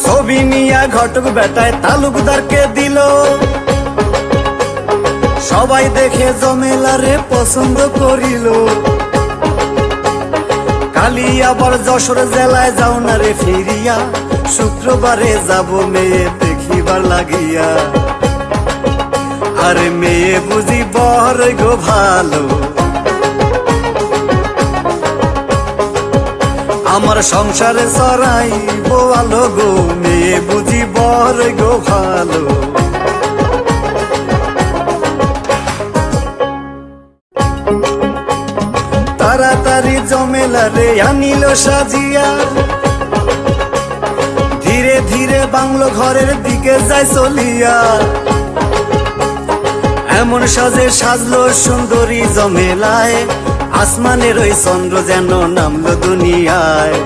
ছবি নিয়া ঘটক বেটায় তালুকদারকে দিল, সবাই দেখে জমেলারে পছন্দ করিল। কালি আবার যশোর জেলায় যাও না রে ফিরিয়া, শুক্রবারে যাব মেয়ে দেখিবার লাগিয়া। আরে মেয়ে বুঝি বড় গো ভালো, আমার সংসারে চড়াই বোয়ালো গো, মেয়ে বুঝি বড় গো ভালো। তাড়াতাড়ি জমেলারে আনিল সাজিয়া, ধীরে ধীরে বাংলো ঘরের দিকে যায় চলিয়া। এমন সাজে সাজলো সুন্দরী জমেলায়, আসমানের ওই চন্দ্র যেন নামলো দুনিয়ায়।